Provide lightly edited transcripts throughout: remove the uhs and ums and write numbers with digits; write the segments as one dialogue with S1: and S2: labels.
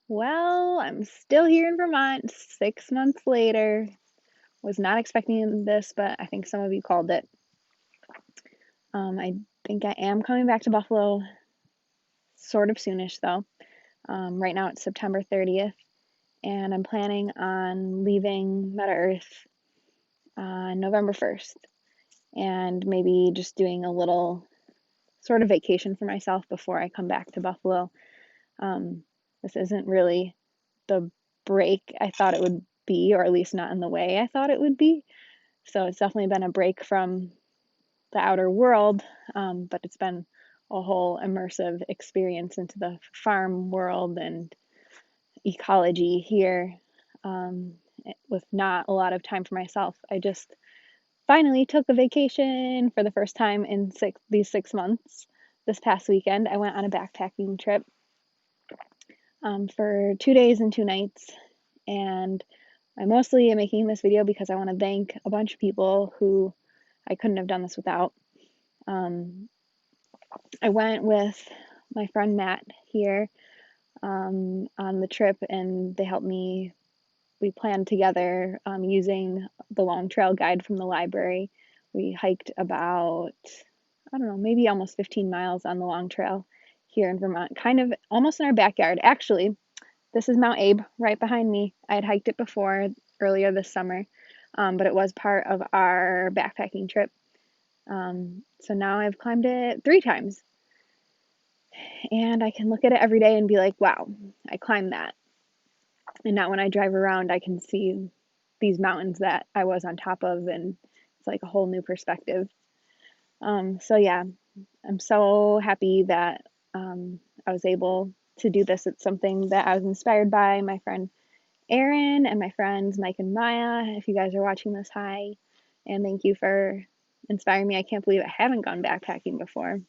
S1: Well, I'm still here in Vermont 6 months later. Was not expecting this, but I think some of you called it. I think I am coming back to Buffalo sort of soonish, though. Right now it's September 30th, and I'm planning on leaving Meta Earth on November 1st, and maybe just doing a little sort of vacation for myself before I come back to Buffalo. Um, this isn't really the break I thought it would be, or at least not in the way I thought it would be. So it's definitely been a break from the outer world, but it's been a whole immersive experience into the farm world and ecology here, um, with not a lot of time for myself. I just finally took a vacation for the first time in these 6 months. This past weekend, I went on a backpacking trip for 2 days and 2 nights, and I mostly am making this video because I want to thank a bunch of people who I couldn't have done this without. Um, I went with my friend Matt here on the trip, and they helped me. We planned together using the long trail guide from the library. We hiked about, I don't know, maybe almost 15 miles on the long trail here in Vermont, kind of almost in our backyard. Actually, this is Mount Abe right behind me. I had hiked it before earlier this summer, but it was part of our backpacking trip. So now I've climbed it 3 times, and I can look at it every day and be like, wow, I climbed that. And now when I drive around, I can see these mountains that I was on top of, and it's like a whole new perspective. So yeah, I'm so happy that I was able to do this. It's something that I was inspired by my friend Aaron and my friends Mike and Maya. If you guys are watching this, hi, and thank you for inspiring me. I can't believe I haven't gone backpacking before.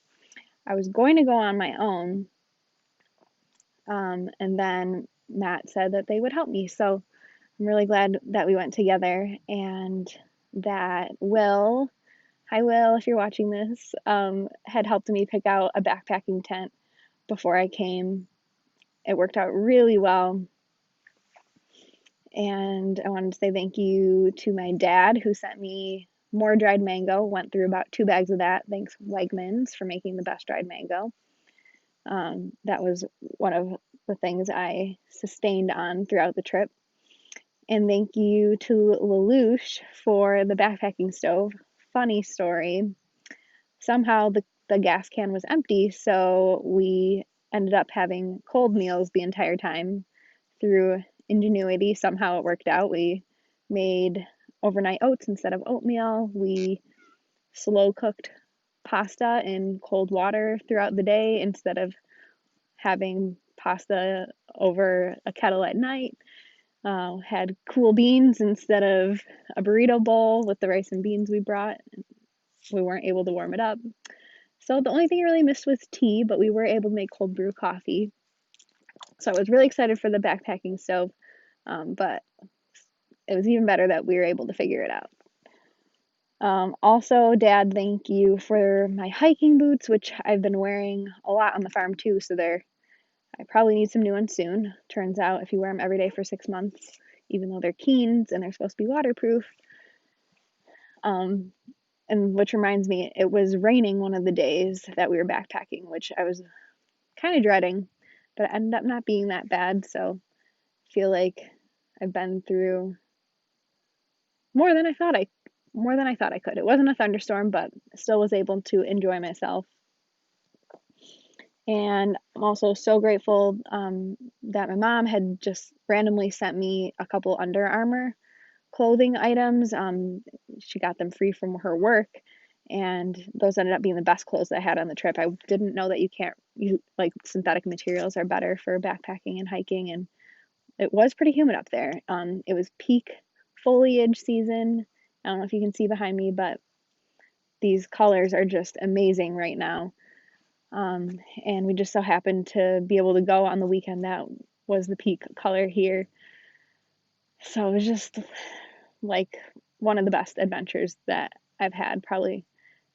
S1: I was going to go on my own, and then Matt said that they would help me. So I'm really glad that we went together, and that Will, hi Will, if you're watching this, had helped me pick out a backpacking tent before I came. It worked out really well. And I wanted to say thank you to my dad, who sent me more dried mango. Went through about 2 bags of that. Thanks, Wegmans, for making the best dried mango. That was one of the things I sustained on throughout the trip. And thank you to Lelouch for the backpacking stove. Funny story. Somehow the gas can was empty, so we ended up having cold meals the entire time. Through ingenuity, somehow it worked out. We made overnight oats instead of oatmeal. We slow cooked pasta in cold water throughout the day instead of having pasta over a kettle at night. Had cool beans instead of a burrito bowl with the rice and beans we brought. We weren't able to warm it up. So the only thing I really missed was tea, but we were able to make cold brew coffee. So I was really excited for the backpacking stove, but it was even better that we were able to figure it out. Also, Dad, thank you for my hiking boots, which I've been wearing a lot on the farm too. So I probably need some new ones soon. Turns out, if you wear them every day for 6 months, even though they're Keens and they're supposed to be waterproof, um, and which reminds me, it was raining one of the days that we were backpacking, which I was kind of dreading, but it ended up not being that bad. So I feel like I've been through more than I thought I could. It wasn't a thunderstorm, but still was able to enjoy myself. And I'm also so grateful that my mom had just randomly sent me a couple Under Armour clothing items. She got them free from her work, and those ended up being the best clothes I had on the trip. I didn't know that you like synthetic materials are better for backpacking and hiking, and it was pretty humid up there. It was peak foliage season. I don't know if you can see behind me, but these colors are just amazing right now. And we just so happened to be able to go on the weekend that was the peak color here. So it was just like one of the best adventures that I've had, probably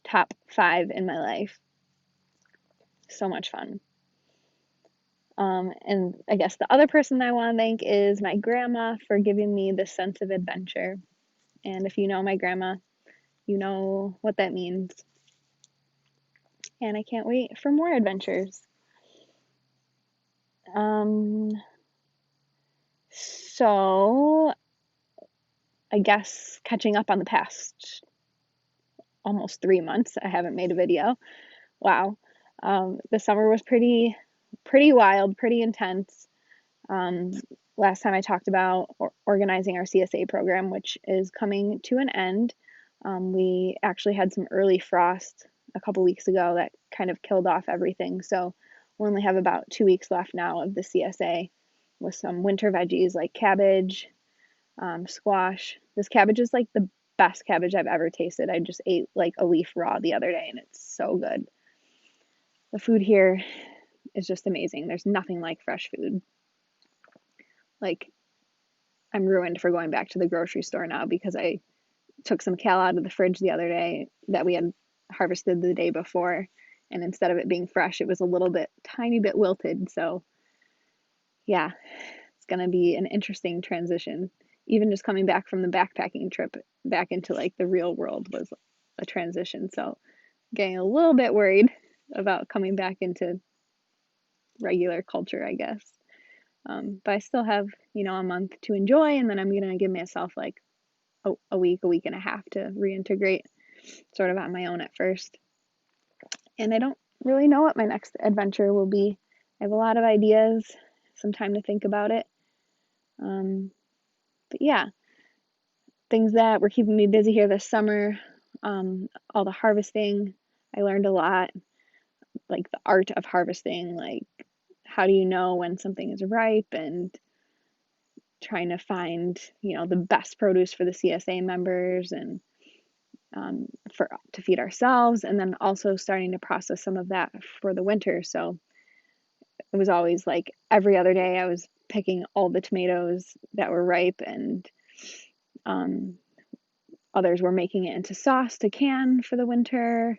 S1: top 5 in my life. So much fun. And I guess the other person I want to thank is my grandma for giving me this sense of adventure. And if you know my grandma, you know what that means. And I can't wait for more adventures. So I guess catching up on the past almost 3 months, I haven't made a video. Wow. The summer was pretty wild, pretty intense. Um, Last time I talked about organizing our CSA program, which is coming to an end. We actually had some early frost a couple weeks ago that kind of killed off everything. So we only have about 2 weeks left now of the CSA with some winter veggies like cabbage, squash. This cabbage is like the best cabbage I've ever tasted. I just ate like a leaf raw the other day and it's so good. The food here is just amazing. There's nothing like fresh food. Like, I'm ruined for going back to the grocery store now because I took some kale out of the fridge the other day that we had harvested the day before, and instead of it being fresh, it was a little bit, tiny bit wilted. So, yeah, it's gonna be an interesting transition. Even just coming back from the backpacking trip back into like the real world was a transition. So, getting a little bit worried about coming back into regular culture, I guess. But I still have, a month to enjoy, and then I'm gonna give myself like a week and a half to reintegrate sort of on my own at first. And I don't really know what my next adventure will be. I have a lot of ideas, some time to think about it. But yeah, things that were keeping me busy here this summer, all the harvesting. I learned a lot, like the art of harvesting, like how do you know when something is ripe, and trying to find, the best produce for the CSA members and to feed ourselves, and then also starting to process some of that for the winter. So it was always like every other day I was picking all the tomatoes that were ripe, and others were making it into sauce to can for the winter,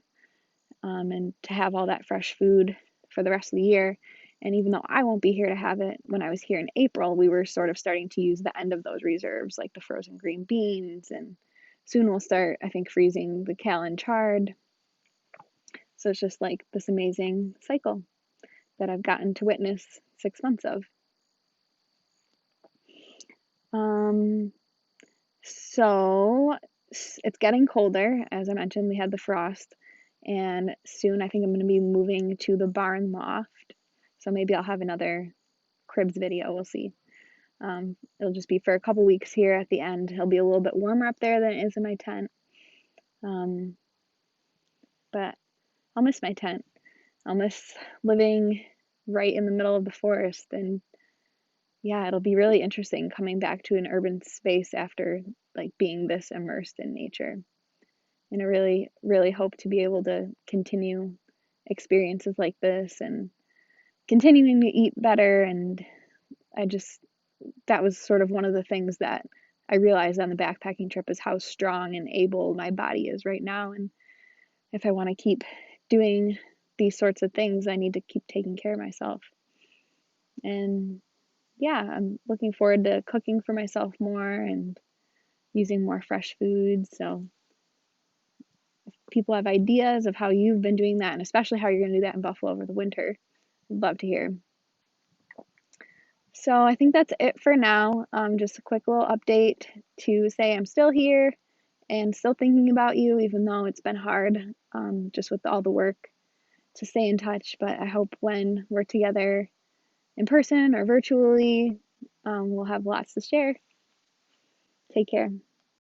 S1: and to have all that fresh food for the rest of the year. And even though I won't be here to have it, when I was here in April, we were sort of starting to use the end of those reserves, like the frozen green beans, and soon we'll start, I think, freezing the kale and chard. So it's just like this amazing cycle that I've gotten to witness 6 months of. So it's getting colder. As I mentioned, we had the frost, and soon I think I'm going to be moving to the barn loft. So maybe I'll have another cribs video. We'll see. It'll just be for a couple weeks here at the end. It'll be a little bit warmer up there than it is in my tent. But I'll miss my tent. I'll miss living right in the middle of the forest. And yeah, it'll be really interesting coming back to an urban space after like being this immersed in nature. And I really, really hope to be able to continue experiences like this and continuing to eat better. And that was sort of one of the things that I realized on the backpacking trip is how strong and able my body is right now. And if I want to keep doing these sorts of things, I need to keep taking care of myself. And yeah, I'm looking forward to cooking for myself more and using more fresh foods. So if people have ideas of how you've been doing that, and especially how you're going to do that in Buffalo over the winter, I'd love to hear. So I think that's it for now. Just a quick little update to say I'm still here and still thinking about you, even though it's been hard, just with all the work to stay in touch. But I hope when we're together in person or virtually, we'll have lots to share. Take care.